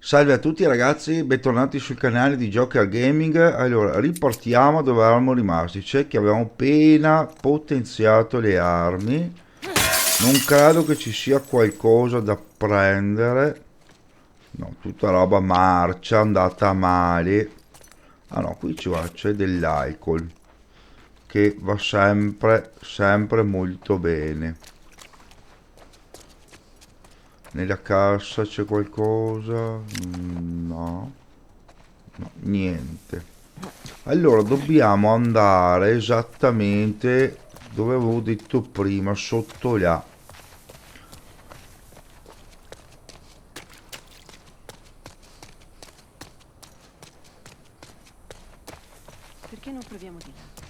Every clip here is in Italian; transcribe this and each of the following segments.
Salve a tutti ragazzi, bentornati sul canale di Joker Gaming. Allora, ripartiamo dove eravamo rimasti. C'è che avevamo appena potenziato le armi. Non credo che ci sia qualcosa da prendere. No, tutta roba marcia, andata male. Ah no, qui c'è dell'alcol che va sempre molto bene. Nella cassa c'è qualcosa? No, no, niente. Allora dobbiamo andare esattamente dove avevo detto prima, sotto là. Perché non proviamo di là?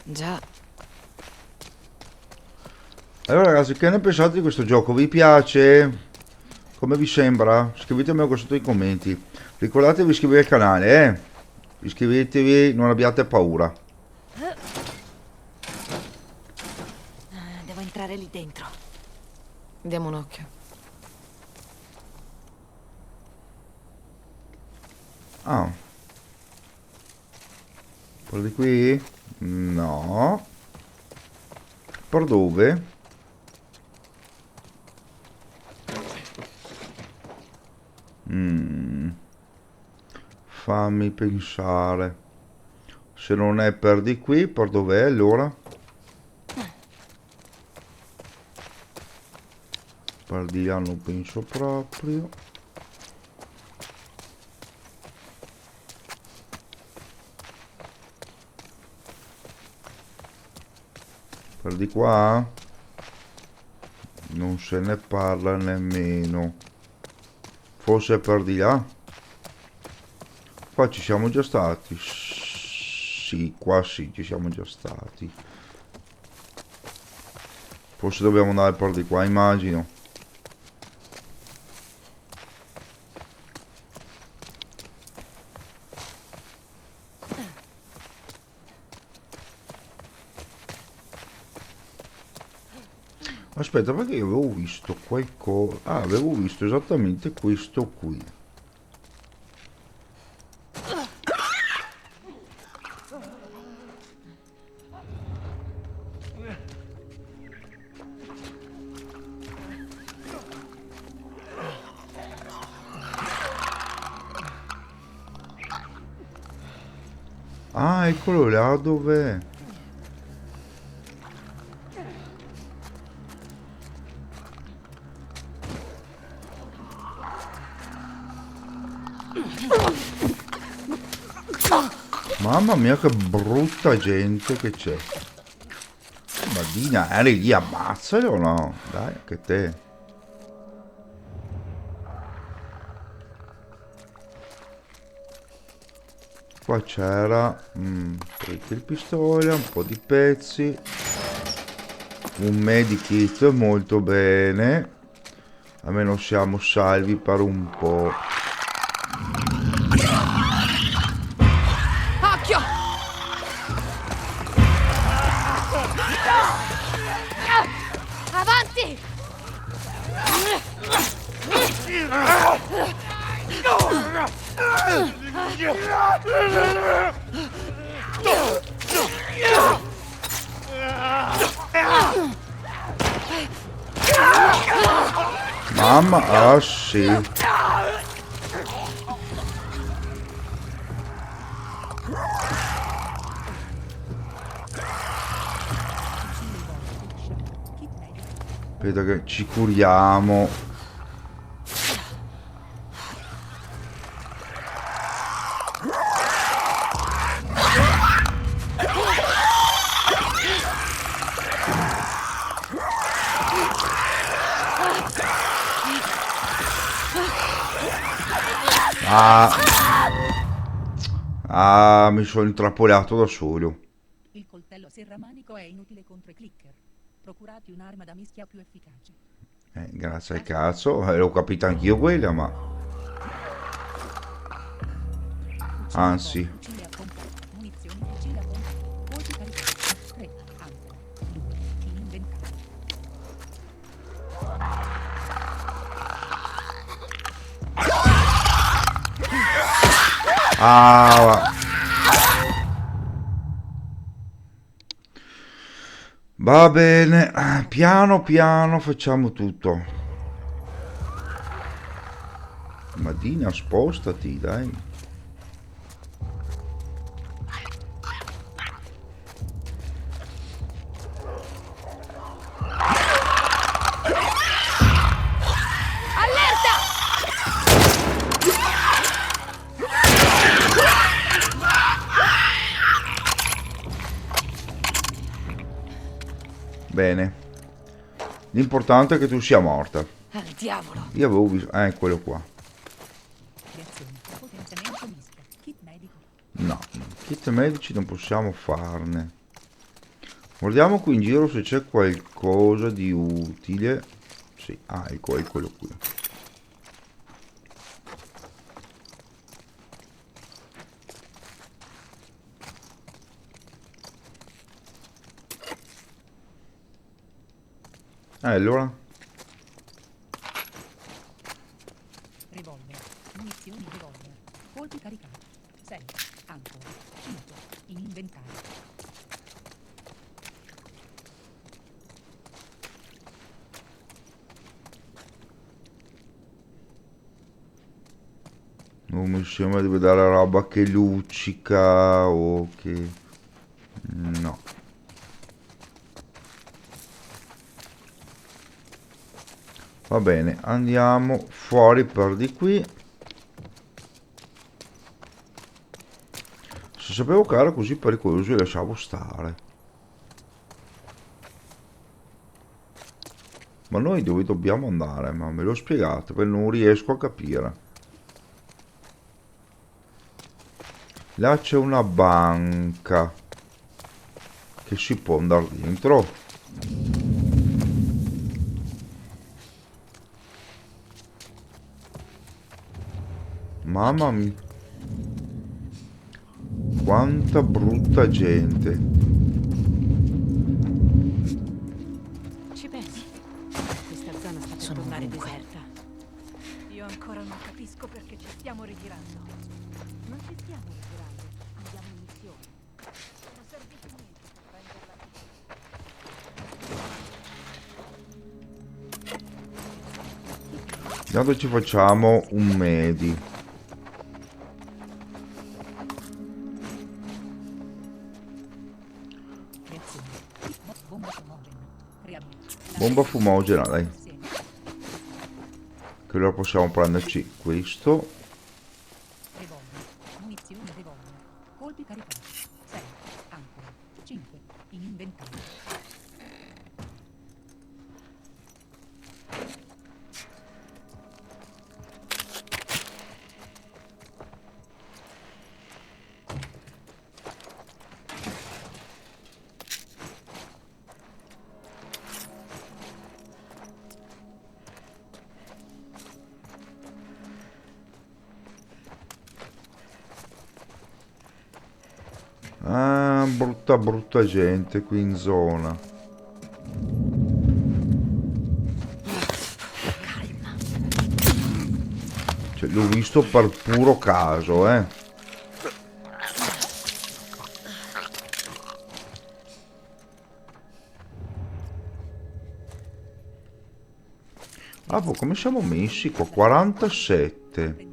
Già, Allora ragazzi, che ne pensate di questo gioco? Vi piace? Come vi sembra? Scrivetemelo qua sotto nei commenti. Ricordatevi di iscrivervi al canale, eh? Iscrivetevi, non abbiate paura. Devo entrare lì dentro. diamo un occhio. Ah, quello di qui? No. Per dove? Mm, fammi pensare. Se non è per di qui, per dov'è allora? Per di là non penso proprio. Per di qua? Non se ne parla nemmeno. Forse per di là? Qua ci siamo già stati. Sì, qua sì, ci siamo già stati. Forse dobbiamo andare per di qua, immagino. Aspetta, perché io avevo visto qualcosa. Ah, avevo visto esattamente questo qui. Ah, eccolo là dov'è. Mamma mia, che brutta gente che c'è. Ma Dina, eri lì, ammazzali o no? Dai, che te. Qua c'era prendete il pistola, un po' di pezzi, un medikit molto bene. Almeno siamo salvi per un po'. Occhio! Avanti! Mamma, ah sì. Aspetta che ci curiamo. Ah, ah, mi sono intrappolato da solo. Il coltello a serramanico è inutile contro i clicker. Procurati un'arma da mischia più efficace. Grazie al cazzo, l'ho capito anch'io quella, ma anzi. Fucile a pompa. Munizioni, fucile a pompa. Voci caricate. 3. Ancora. 2. In inventario. Ah, va bene, piano piano facciamo tutto. Madina, spostati, dai. Bene. L'importante è che tu sia morta. Al diavolo. Io avevo visto... quello qua. Reazione. Potenziamento misto. Kit medico. No, kit medici non possiamo farne. Guardiamo qui in giro se c'è qualcosa di utile. Sì, ecco, è quello qui. Allora, Revolver. Munizioni revolver. Colpi caricati. 6. Ancora. 5. In inventario. non mi sembra di vedere roba che luccica o che... No. Va bene, andiamo fuori per di qui. Se sapevo che era così pericoloso, li lasciavo stare. Ma noi dove dobbiamo andare? Ma me lo spiegate, perché non riesco a capire. Là c'è una banca che si può andare dentro. Mamma mia. Quanta brutta gente. Ci pensi? Questa zona sta per Sono tornare ovunque. deserta. Io ancora non capisco perché ci stiamo ritirando. Non ci stiamo ritirando, andiamo in missione. Non servite niente per prenderla. Intanto ci facciamo un medi. Reazione. Bomba fumogena. Reabilita. Bomba fumogena, dai. Assieme. Che allora possiamo prenderci questo. Revolver. Munizioni revolver. Colpi caricati. 6. Ancora. 5. In inventario. Ah, brutta brutta gente qui in zona. Cioè, l'ho visto per puro caso, eh. Ah, boh, come siamo messi qua? 47. Comprendibile.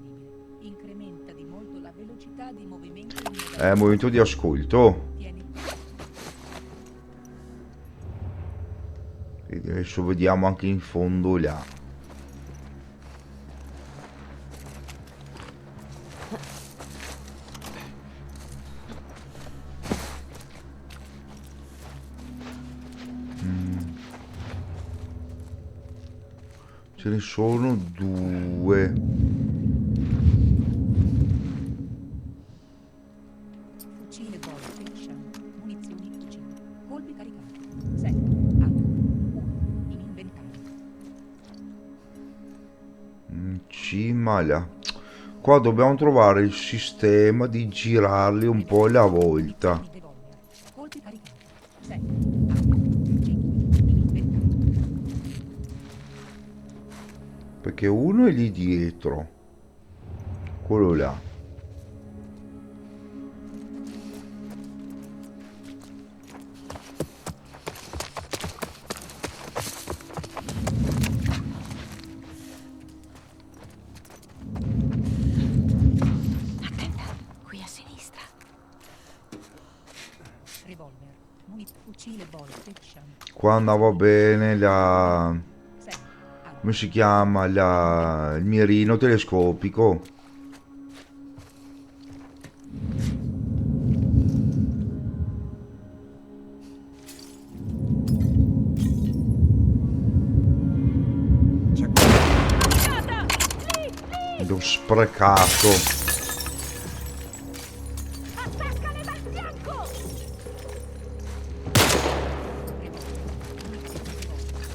Incrementa di molto la velocità di movimento in Movimento di ascolto. Tieni. E adesso vediamo anche in fondo là. Ce ne sono due. Fucile Bolt Action. Munizioni fucile. Colpi caricati. 6. Ancora. 1. In inventario. In cima là. Qua dobbiamo trovare il sistema di girarli un po' alla volta. Munizioni revolver. Colpi caricati. 6. Ancora. 5. In inventario. Perché uno è lì dietro. Quello là. fucile Bolt Action. Qua andava bene la... 6. Arma. come si chiama? Il mirino telescopico. L'ho sprecato. Attaccale dal fianco!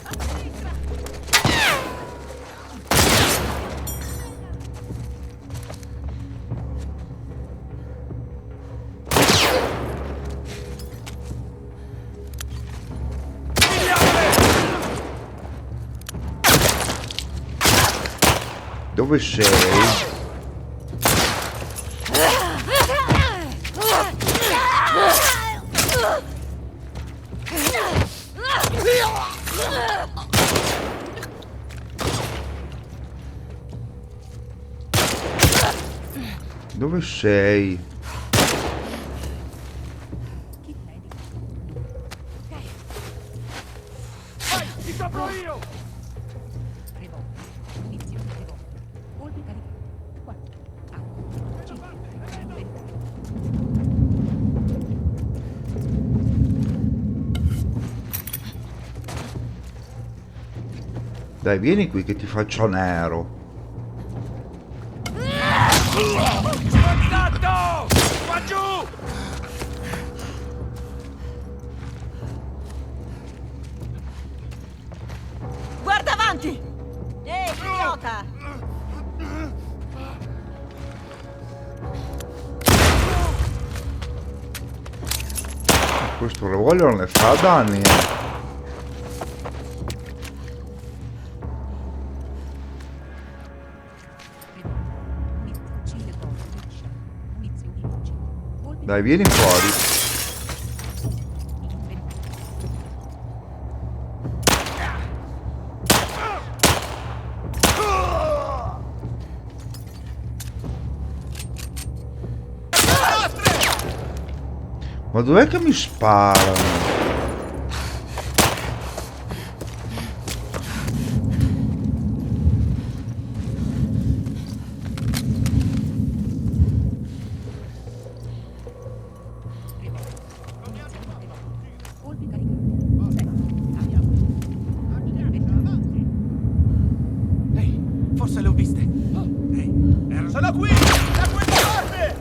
A sinistra! Dove sei? Dove sei? Kit medico. Ti copro io! Revolver. Munizioni revolver. Colpi caricati. 4. Arma. 5. Inventario. Dai, vieni qui che ti faccio nero. Contatto! Qua giù! Guarda avanti! Ehi, idiota! Questo revolver non ne fa danni, Fucile Bolt Action. Munizioni fucile. Colpi Dai, vieni fuori. inventario. Ma dov'è che mi sparano? Colpi caricati. 6. Arma. Inventario. Ehi, forse le ho viste. Ehi, sono qui! Da questa parte!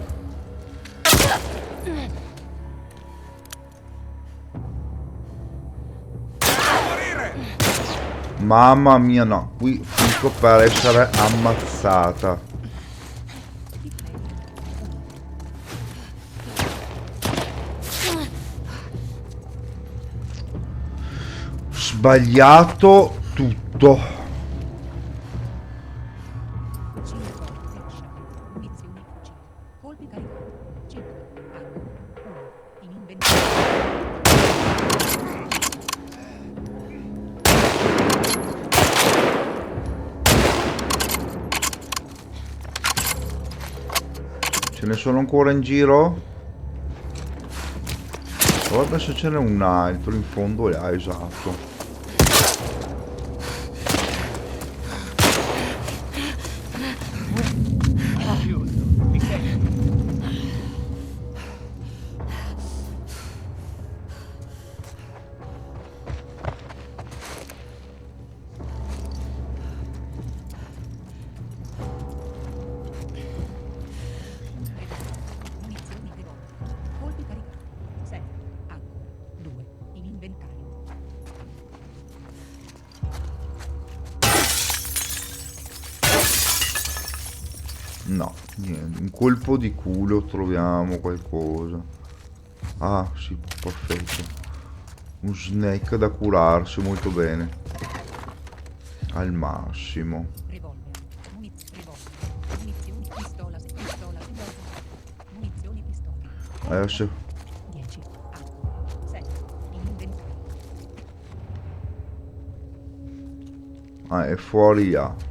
Morire! Mamma mia, no. Qui finisco per essere ammazzata. Sbagliato tutto. Fucile Bolt Action. Munizioni fucile. Colpi caricati. 5. Arma. 1. In inventario. Ce ne sono ancora in giro? Guarda se ce n'è un altro in fondo là, esatto. Giusto, mi senti? Munizioni revolver. Colpi caricati. 6. Ancora. 2. In inventario. No, niente. Un colpo di culo troviamo qualcosa. Ah, sì, perfetto. Un snack da curarsi molto bene. Al massimo. Revolver. Revolver. Munizioni pistola. Pistola. Munizioni pistola. Adesso 10. Ancora. 6. In inventario. è fuori là.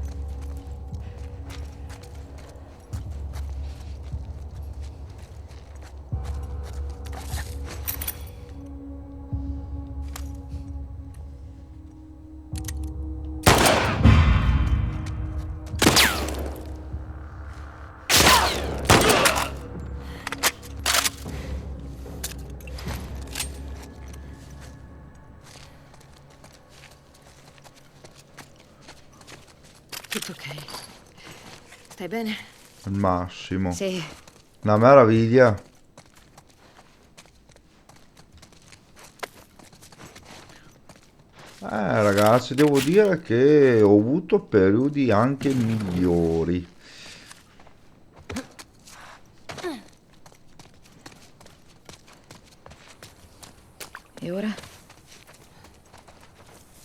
Tutto ok. Stai bene? Al massimo. Sì. Una meraviglia. Ragazzi, devo dire che ho avuto periodi anche migliori. E ora?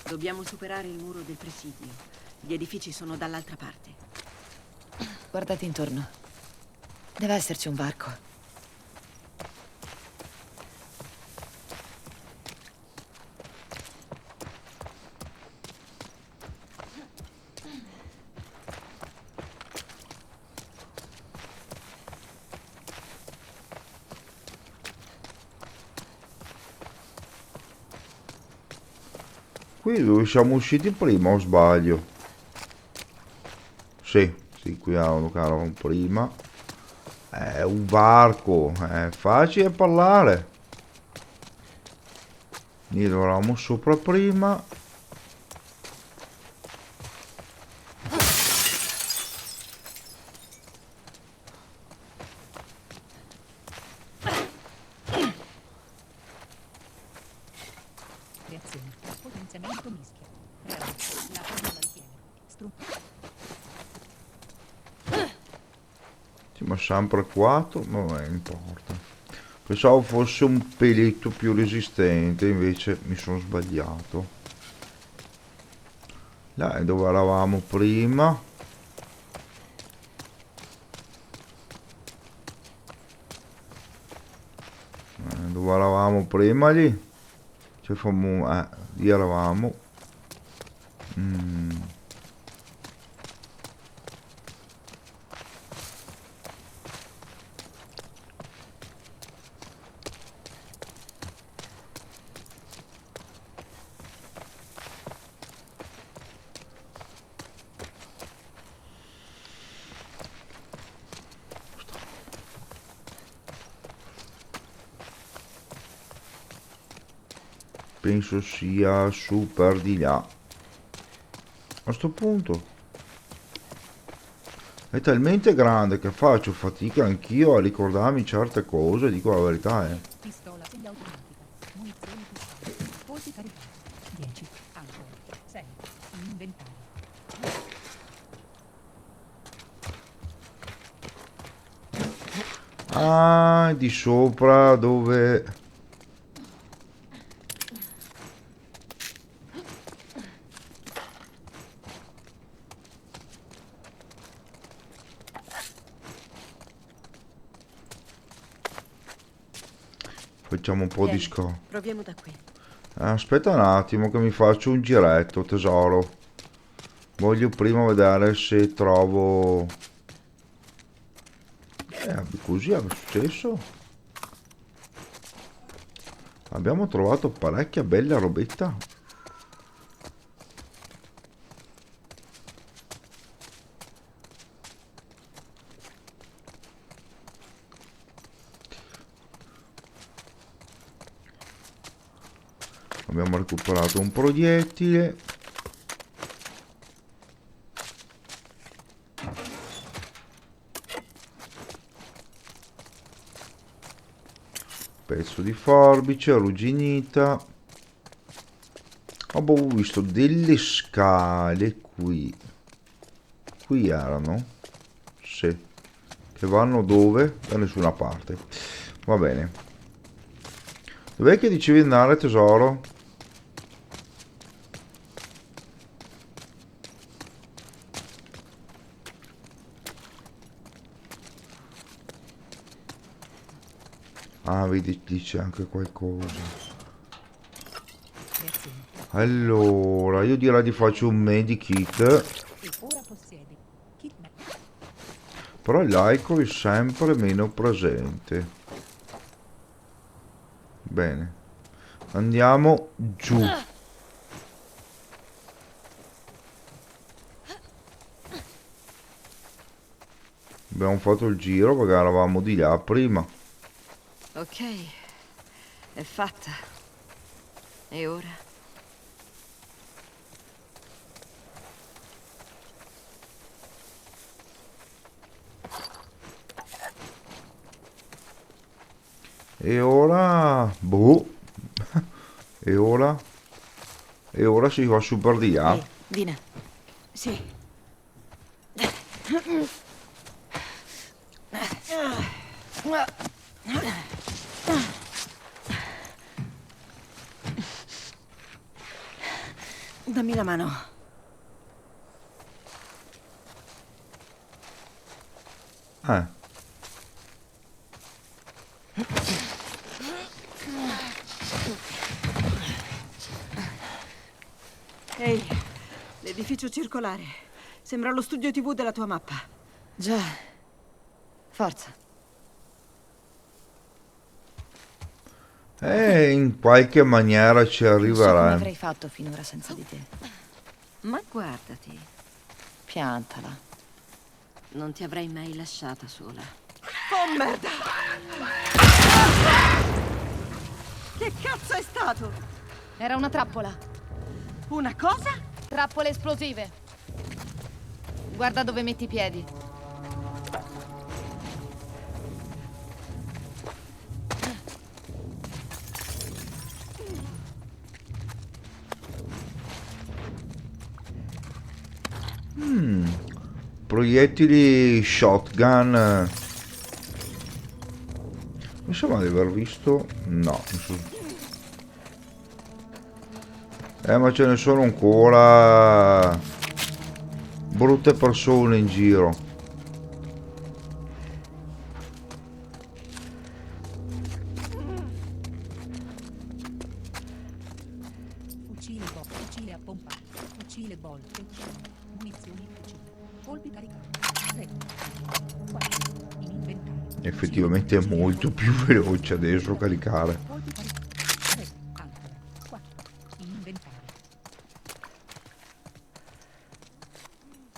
Dobbiamo superare il muro del presidio. Gli edifici sono dall'altra parte. Guardate intorno. Deve esserci un varco. Qui dove siamo usciti prima o sbaglio? Sì, sì, qui eravamo prima. È un varco, è facile parlare. Lì eravamo sopra prima. Reazione. Potenziamento mischia. Grado. La formula alfiere. Struttura. Sì, ma sempre 4, ma non importa. Pensavo fosse un peletto più resistente, invece mi sono sbagliato. Là è dove eravamo prima. Dove eravamo prima lì? Cioè, lì eravamo. Penso sia super di là. A sto punto è talmente grande che faccio fatica anch'io a ricordarmi certe cose, dico la verità, eh. Pistola semiautomatica. Munizioni pistole. Colpi caricati. 10. Ancora. 6. Inventario. Ah, di sopra dove... Facciamo un po' di Vieni, sco. proviamo da qui. Aspetta un attimo che mi faccio un giretto, tesoro. Voglio prima vedere se trovo... così è successo. Abbiamo trovato parecchia bella robetta. Abbiamo recuperato un proiettile. Pezzo di forbice, arrugginita. Ho visto delle scale qui. Qui erano? Sì. Che vanno dove? Da nessuna parte. Va bene. Dov'è che dicevi di andare, tesoro? Ah, vedi, lì c'è anche qualcosa. Reazione. Allora, io direi di faccio un medikit. E ora possiedi. Kit medico. Però l'alcol è sempre meno presente. Bene. Andiamo giù. Abbiamo fatto il giro perché eravamo di là prima. Ok. È fatta. E ora? E ora... Boh. E ora? E ora si va su per di là. Ehi, Dina. Sì. Dammi la mano. Eh. Ehi, l'edificio circolare. Sembra lo studio TV della tua mappa. Già. Forza. In qualche maniera ci Non so come arriverà. avrei fatto finora senza di te. Ma guardati, Piantala. non ti avrei mai lasciata sola. Oh merda! Che cazzo è stato? Era una trappola. Una cosa? Trappole esplosive. Guarda dove metti i piedi. Proiettili shotgun. Mi sembra di aver visto. No. Ma ce ne sono ancora. Brutte persone in giro. Fucile a pompa, fucile bolt, munizioni fucile, colpi caricati, 3, 4, in inventario. Effettivamente è molto più veloce adesso caricare. Colpi caricati, 3, ancora, 4, in inventario.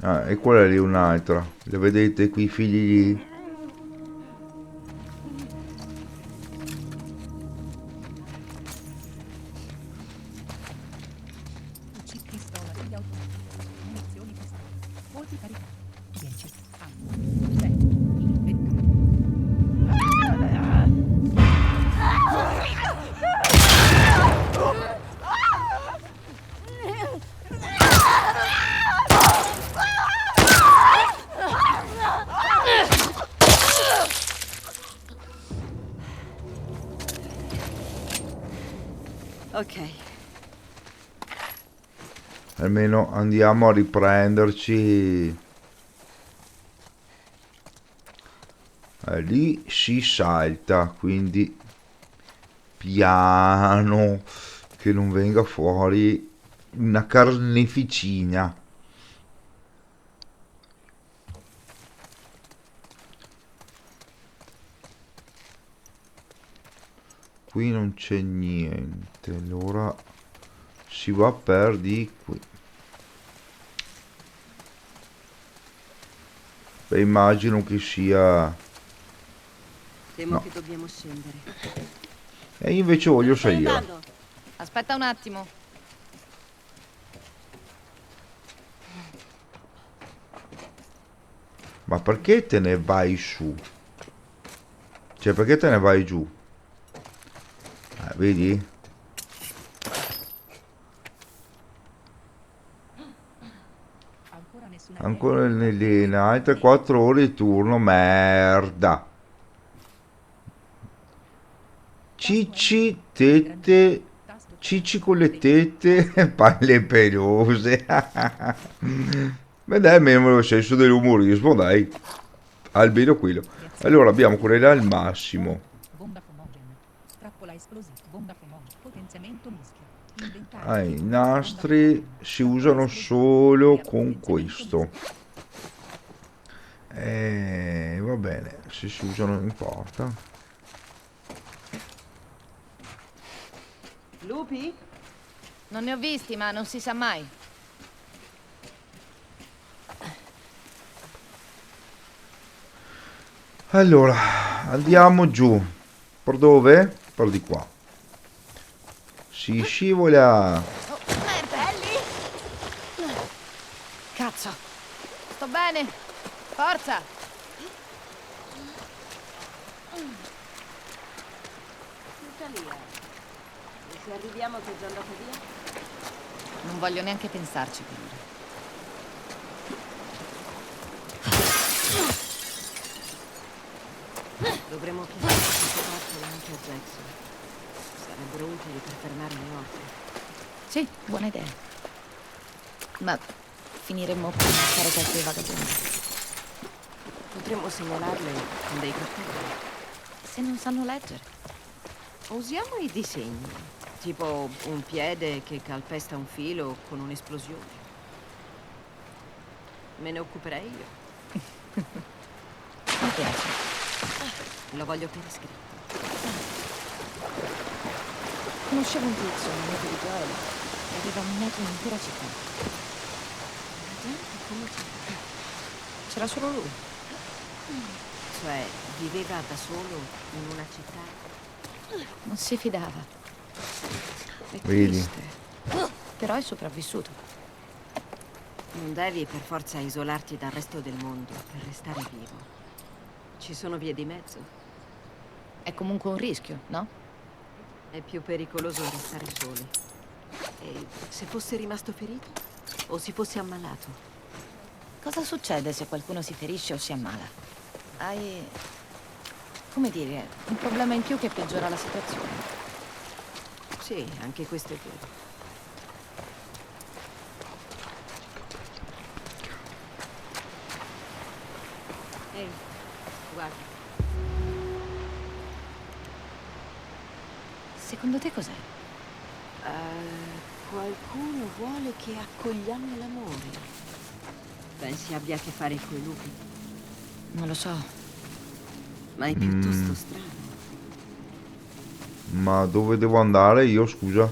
Ah, e quella lì è un'altra. Le vedete qui, figli? Pistola di automatico, munizioni pistola, colpi caricati, 10, ancora, 6, in inventario. Ok, Almeno andiamo a riprenderci. Lì si salta, quindi piano, che non venga fuori una carneficina. Qui non c'è niente, allora si va per di qui. Beh, immagino che sia... temo No. che dobbiamo scendere. E io invece voglio salire. andando? Aspetta un attimo. Ma perché te ne vai su? Cioè, perché te ne vai giù? Vedi? Ancora nessuna Ancora nelle altre 4 ore di turno. Merda. Cicci, tette. Cicci con le tette. Palle pelose. Beh dai, almeno il senso dell'umorismo, dai. Almeno quello. Allora abbiamo quella là al massimo. bomba fumogena, trappola esplosiva, bomba fumogena, potenziamento mischio, inventario. Ah, i nastri si usano solo con questo. Va bene, se si usano non importa. Lupi? Non ne ho visti, ma non si sa mai. Allora, andiamo giù. Per dove? Per di qua. Si scivola. Oh, merda! Cazzo! Sto bene! Forza! Talia. E se arriviamo che è già andata via? Non voglio neanche pensarci per ora. Dovremmo chiedere queste carte anche a Jackson. Sarebbero utili per fermare le orte. Sì, buona idea. Ma finiremmo per fare qualche vagabondo. Potremmo segnalarle con dei cartelli. Se non sanno leggere. Usiamo i disegni. Tipo un piede che calpesta un filo con un'esplosione. Me ne occuperei io. Mi piace. Lo voglio per iscritto. Conoscevo un tizio, un amico di Joel, che aveva minato un'intera città. La gente come c'è? C'era solo lui. Cioè, viveva da solo in una città. Non si fidava. È Vedi. triste. Però è sopravvissuto. Non devi per forza isolarti dal resto del mondo per restare vivo. Ci sono vie di mezzo. È comunque un rischio, no? È più pericoloso restare soli. E se fosse rimasto ferito? O si fosse ammalato? Cosa succede se qualcuno si ferisce o si ammala? Hai... come dire, un problema in più che peggiora la situazione. Sì, anche questo è vero. Ehi, guarda. Secondo te cos'è? Qualcuno vuole che accogliamo l'amore. Pensi abbia a che fare coi lupi? Non lo so. Ma è piuttosto strano. Ma dove devo andare io, scusa?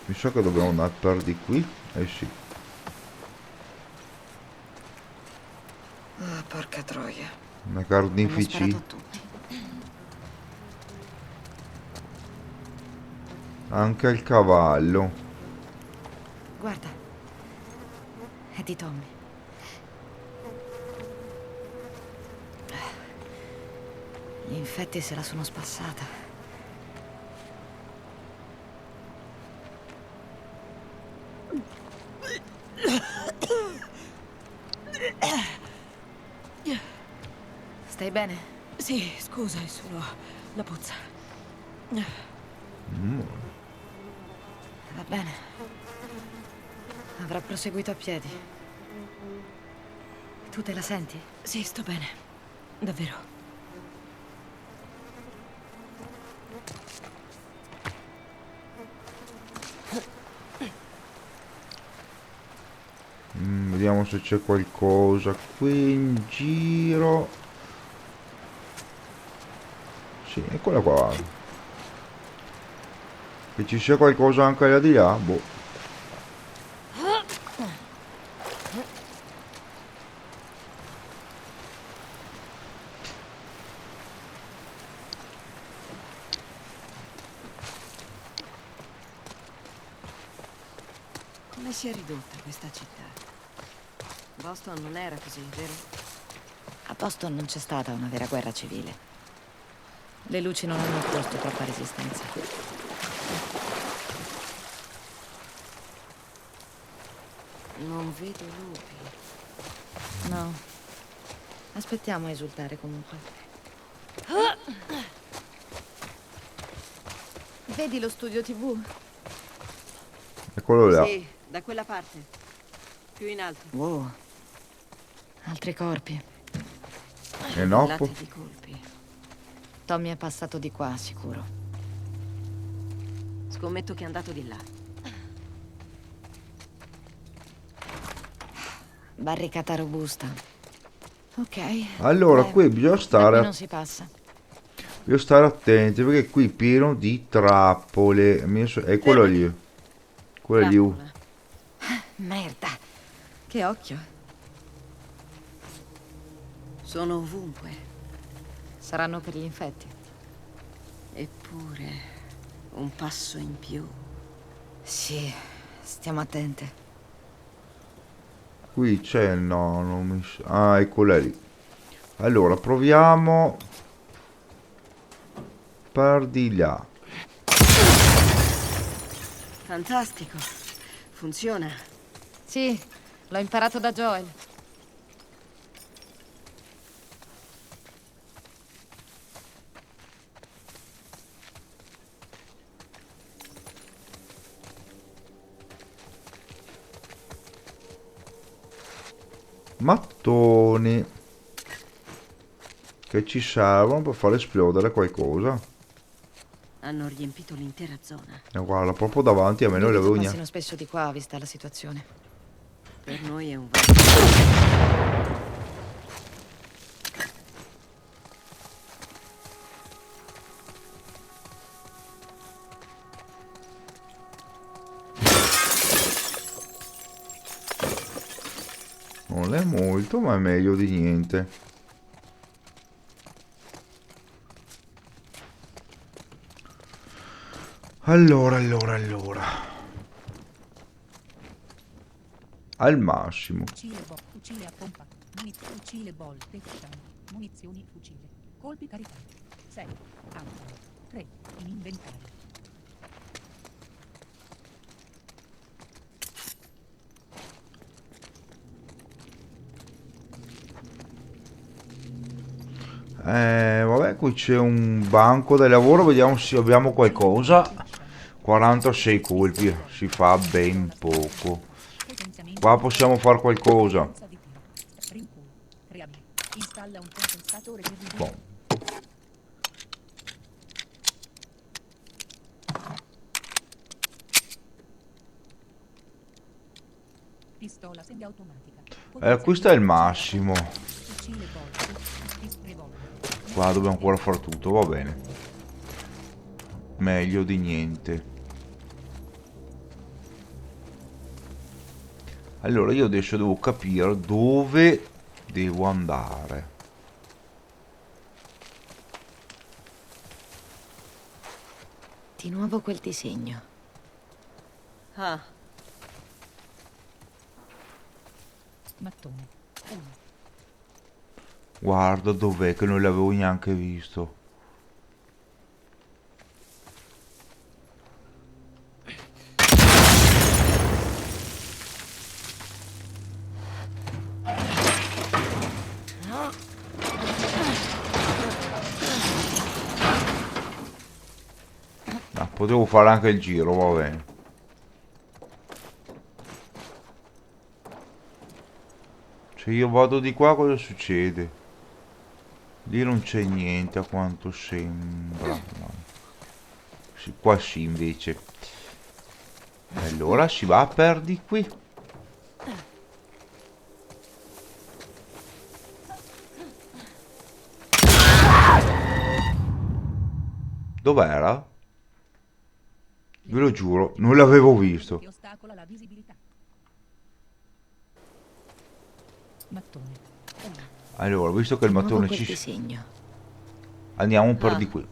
Mi sa che dobbiamo andare per di qui. Eh sì. Ah, porca troia. Una Hanno carnefici. sparato a tutti. Anche il cavallo. Guarda. È di Tommy. Gli infetti se la sono spassata. Stai bene? Sì, scusa, è solo la puzza. Va bene. Avrà proseguito a piedi. Tu te la senti? Sì, sto bene. Davvero. Vediamo se c'è qualcosa qui in giro. Sì, eccola qua. Che ci sia qualcosa anche là di là, boh. Come si è ridotta questa città? Boston non era così, vero? A Boston non c'è stata una vera guerra civile. Le luci non hanno opposto troppa resistenza. Non vedo lupi. No. Aspettiamo a esultare comunque. Vedi lo studio TV? Eccolo là. Sì, da quella parte. Più in alto. Wow. Altri corpi. E no? Lati di colpi. Tommy è passato di qua, sicuro. Scommetto che è andato di là. Barricata robusta. Ok. Allora, Beh, qui bisogna da stare, qui non si passa. bisogna stare attenti perché qui è pieno di trappole. Eccolo lì. Quello lì. Trappola. Merda. Che occhio. Sono ovunque. Saranno per gli infetti. Eppure, un passo in più. Sì, stiamo attente. Qui c'è, no, non mi sa. Ah, eccola lì. Allora, proviamo. per di là. Fantastico. Funziona. Sì, l'ho imparato da Joel. Mattoni che ci servono per far esplodere qualcosa. Hanno riempito l'intera zona. Guarda, proprio davanti a me non le avevo Passino neanche. spesso di qua, vista la situazione. Per noi è un vantaggio. Non è molto, ma è meglio di niente. Allora. Al massimo. Fucile a pompa. Fucile bolt fiction. Munizioni fucile. Colpi caricati. 6. Armi. 3. In inventario. Vabbè, qui c'è un banco da lavoro, vediamo se abbiamo qualcosa. 46 colpi, si fa ben poco. Potenziamento. Qua possiamo fare qualcosa. Potenza di tiro. Rinculo. Riavvia. Installa un compensatore per ridurre. Boh. Pistola semiautomatica. Questo è il massimo. Fucile bolt. Revolver. Qua dobbiamo ancora fare tutto, va bene. Meglio di niente. Allora io adesso devo capire dove devo andare. Di nuovo quel disegno. Ah, Mattone. 1. Guarda dov'è che non l'avevo neanche visto. Ah, potevo fare anche il giro, va bene. Se io vado di qua cosa succede? Lì non c'è niente a quanto sembra. No. Sì, qua sì invece. Allora si va per di qui. Dov'era? Ve lo giuro, non l'avevo visto. Che ostacola la visibilità. Mattone. 1. Allora, visto che il Di nuovo mattone quel ci... disegno. Andiamo per Ah. di qui.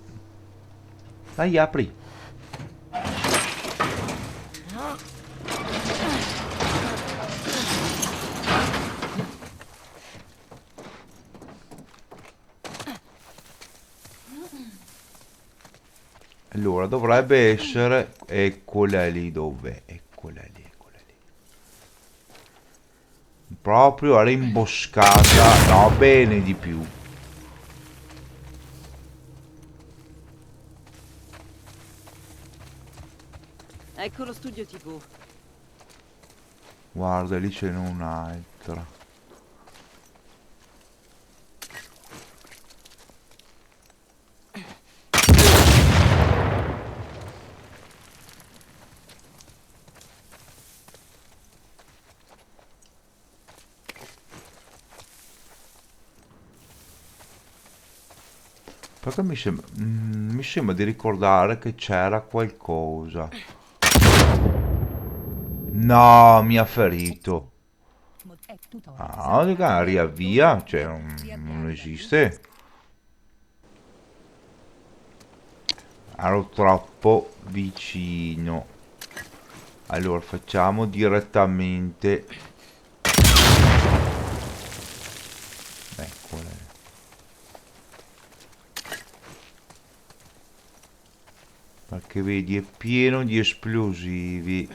Dai, apri. Allora, dovrebbe essere... Eccola lì, dov'è? Eccola lì, eccola lì. Proprio a rimboscata. No, bene di più. ecco lo studio TV. Guarda, lì ce n'è un'altra. Perché mi sembra di ricordare che c'era qualcosa. No, mi ha ferito. Ah, riavvia, cioè non esiste. Ero troppo vicino. Allora facciamo direttamente. Eccola. Perché vedi, è pieno di esplosivi.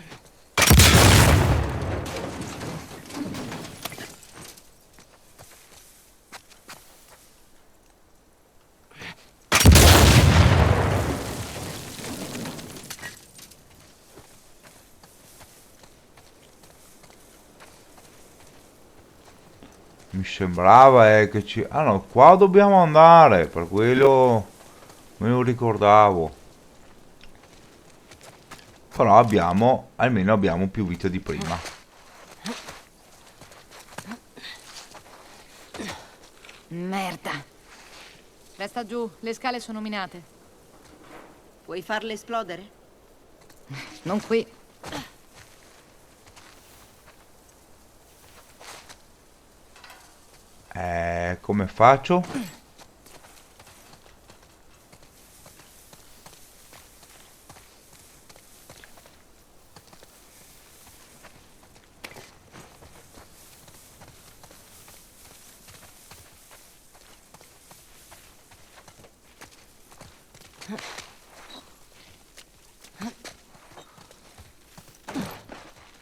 Mi sembrava che ci... Ah no, qua dobbiamo andare, per quello me lo ricordavo. Però abbiamo, almeno abbiamo più vita di prima. Merda. Resta giù, le scale sono minate. Puoi farle esplodere? Non qui. Come faccio?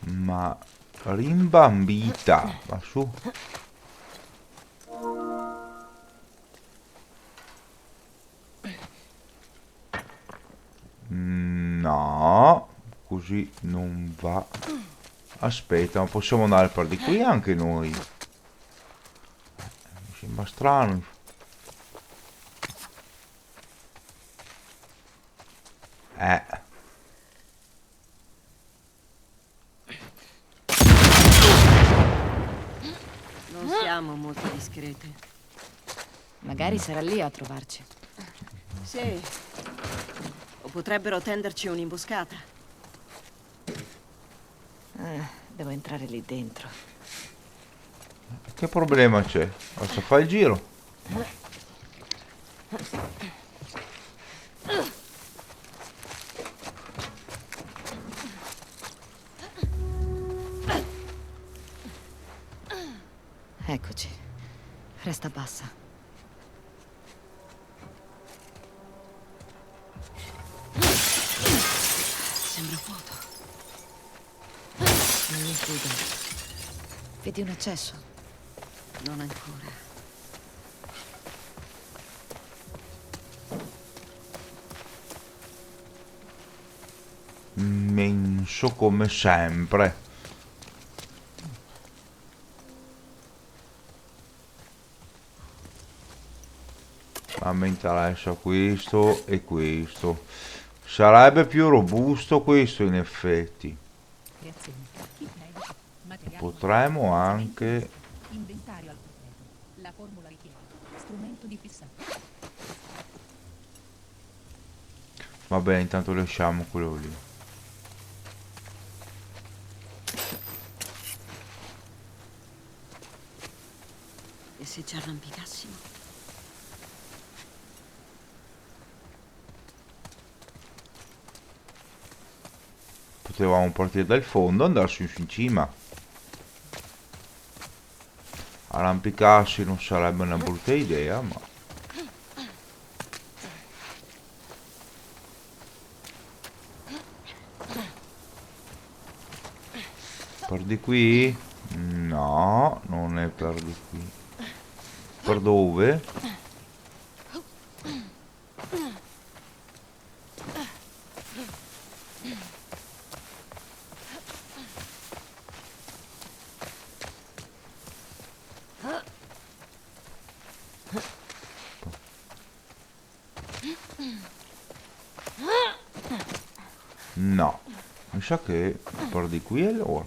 Ma rimbambita, ma su. No, così non va. Aspetta, ma possiamo andare per di qui anche noi? Mi sembra strano. Non siamo molto discrete. Magari sarà lì a trovarci. Sì. O potrebbero tenderci un'imboscata. Devo entrare lì dentro. Che problema c'è? Basta fare il giro. Eccoci. Resta bassa. Sembra vuoto. Non mi fido. Vedi un accesso? Non ancora. Immenso come sempre. Ma mi interessa questo e questo. Sarebbe più robusto questo in effetti. Creazione. Kit medico. Materiali. Potremmo anche... Inventario al completo. La formula richiesta. Strumento di fissato. Va bene, intanto lasciamo quello lì. E se ci arrampicassimo? Potevamo partire dal fondo e andare su in cima. Arrampicarsi non sarebbe una brutta idea, ma... Per di qui? No, non è per di qui. Per dove? No, mi sa che per di qui allora.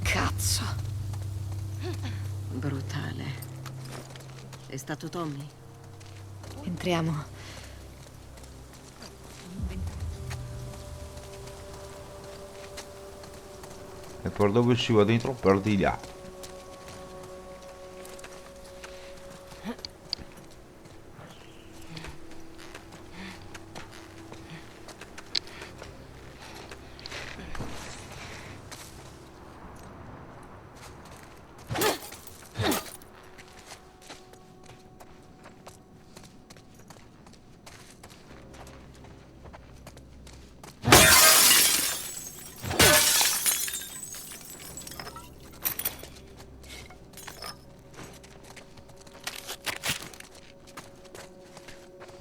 Cazzo. Brutale. È stato Tommy? Entriamo. E per dove si va dentro? Per di là.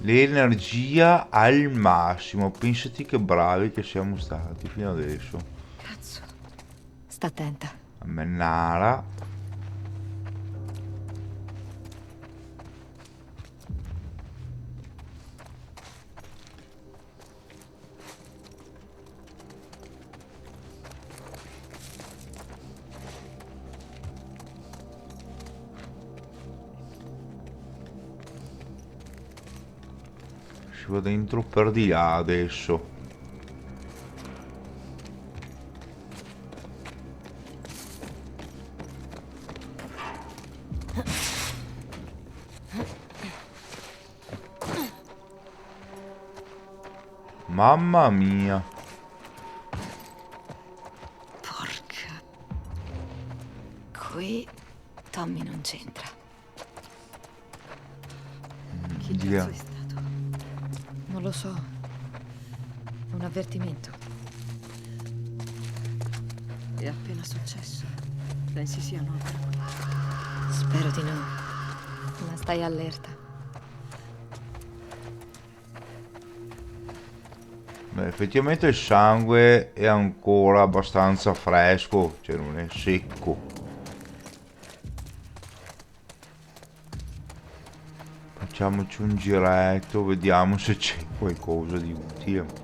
L'energia al massimo. Pensati che bravi che siamo stati fino adesso. Cazzo. Sta attenta. A Mennara. Si va dentro per di là adesso. Mamma mia. Porca. Qui Tommy non c'entra. Chi Via. cazzo è stato? Non lo so. Un avvertimento. È appena successo. Pensi siano ancora qui? Spero di no. Ma stai allerta. Beh, effettivamente il sangue è ancora abbastanza fresco, cioè non è secco. Facciamoci un giretto, vediamo se c'è qualcosa di utile.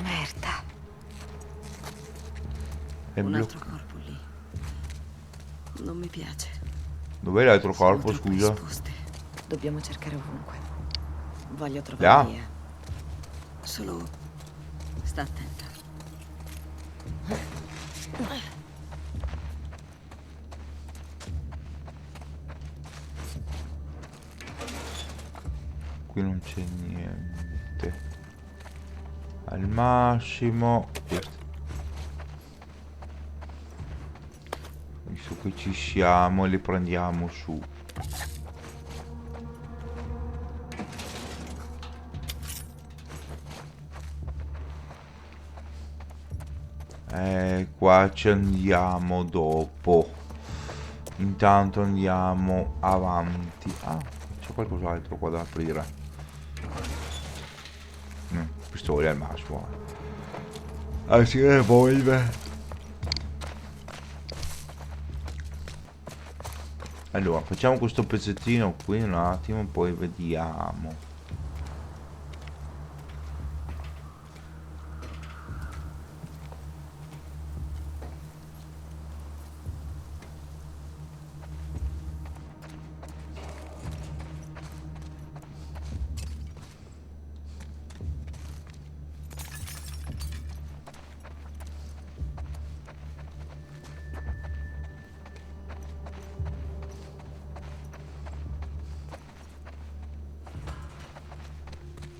Merda. È Un bloccato. altro corpo lì. Non mi piace. Dov'è l'altro Siamo corpo, troppo scusa? esposte. Dobbiamo cercare ovunque. Voglio Là? trovare via. Solo sta attenta. Qui non c'è niente. Al massimo questo. Visto che ci siamo, li prendiamo su. Qua ci andiamo dopo. Intanto andiamo avanti. Ah, c'è qualcos'altro qua da aprire. Pistole al massimo. Ah, si revolver. Allora, facciamo questo pezzettino qui un attimo, poi vediamo.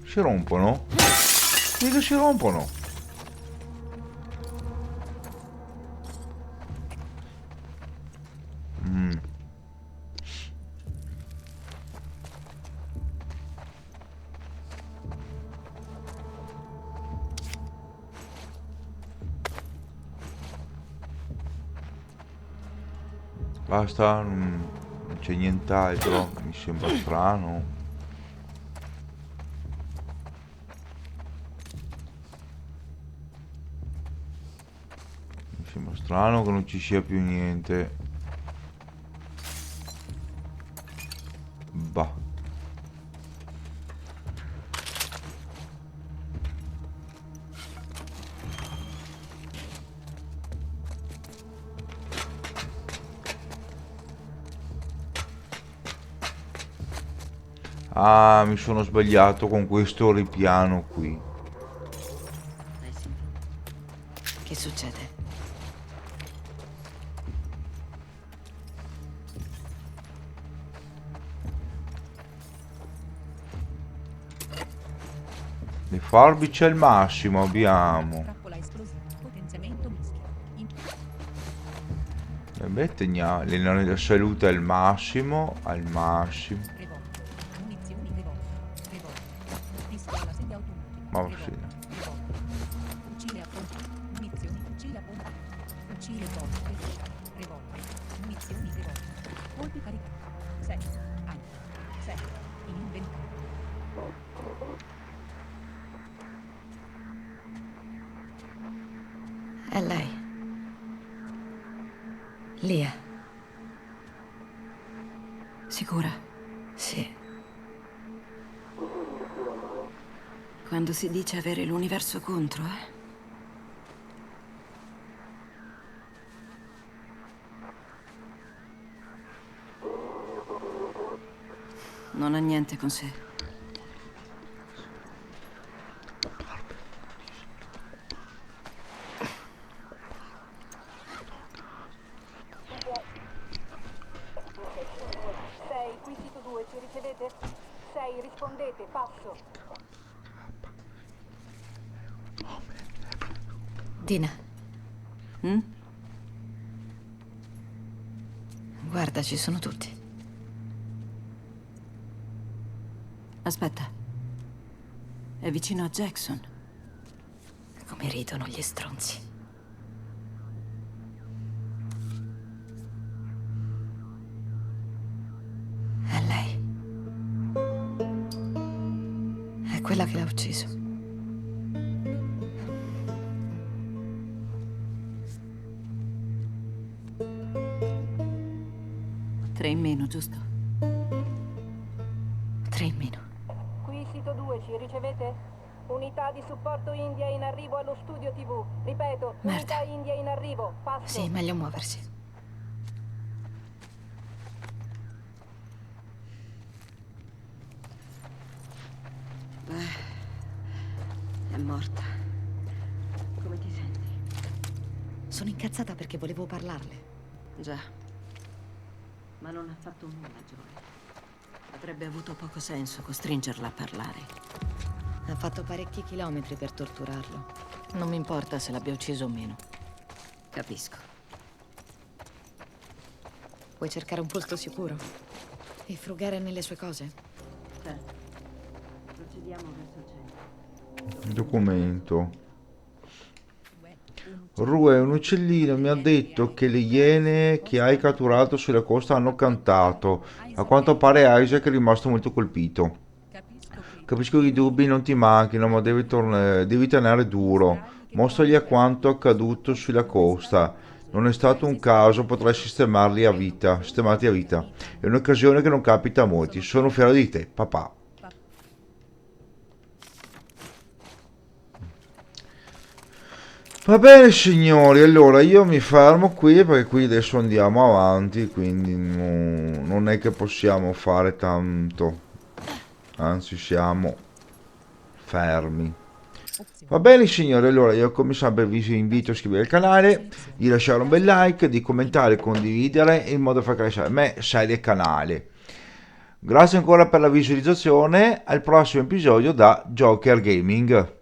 Si rompono? Mica si rompono. Basta, non c'è nient'altro, mi sembra strano. Mi sembra strano che non ci sia più niente. Bah. Ah, mi sono sbagliato con questo ripiano qui. Che succede? Le forbici al massimo abbiamo. Trappola esplosiva. Potenziamento mischio. beh, teniamo la salute al massimo, Revolver. Munizioni revolver. Revolver. Pistola semiautomatica. Ma Revolver. sì. Revolver. Fucile a pompa. Munizioni fucile a pompa. Fucile botte. Revolver. Munizioni revolver. Colpi caricati. 6. Anche. 6. In inventario. È lei. Lia. Sicura? Sì. Quando si dice avere l'universo contro, Non ha niente con sé. Qui sito 2, ci ricevete? 6, rispondete, passo. Dina, Mm? guarda, ci sono tutti. Aspetta. È vicino a Jackson. Come ridono gli stronzi. È lei. È quella che l'ha ucciso. Tre in meno, giusto? 3 in meno. Qui sito 2, ci ricevete? Unità di supporto India in arrivo allo studio TV. Ripeto, Merda. unità India in arrivo. Passo. Sì, meglio muoversi. È morta. Come ti senti? Sono incazzata perché volevo parlarle. Già. Ma non ha fatto nulla, Joy. Avrebbe avuto poco senso costringerla a parlare. Ha fatto parecchi chilometri per torturarlo. Non mi importa se l'abbia ucciso o meno. Capisco. Vuoi cercare un posto sicuro? E frugare nelle sue cose? Certo. Procediamo verso il centro. Documento. Rue, un uccellino mi ha detto che le iene che hai catturato sulla costa hanno cantato. A quanto pare Isaac è rimasto molto colpito. Capisco che i dubbi non ti manchino, ma devi tenere duro. Mostragli a quanto accaduto sulla costa. Non è stato un caso, potrai sistemarti a vita. È un'occasione che non capita a molti. Sono fiero di te, papà. Va bene signori, allora io mi fermo qui perché qui adesso andiamo avanti, quindi non è che possiamo fare tanto, anzi siamo fermi. Va bene signori, allora io come sempre vi invito a iscrivervi al canale, di lasciare un bel like, di commentare, condividere in modo da far crescere me, sai del canale. Grazie ancora per la visualizzazione, al prossimo episodio da Joker Gaming.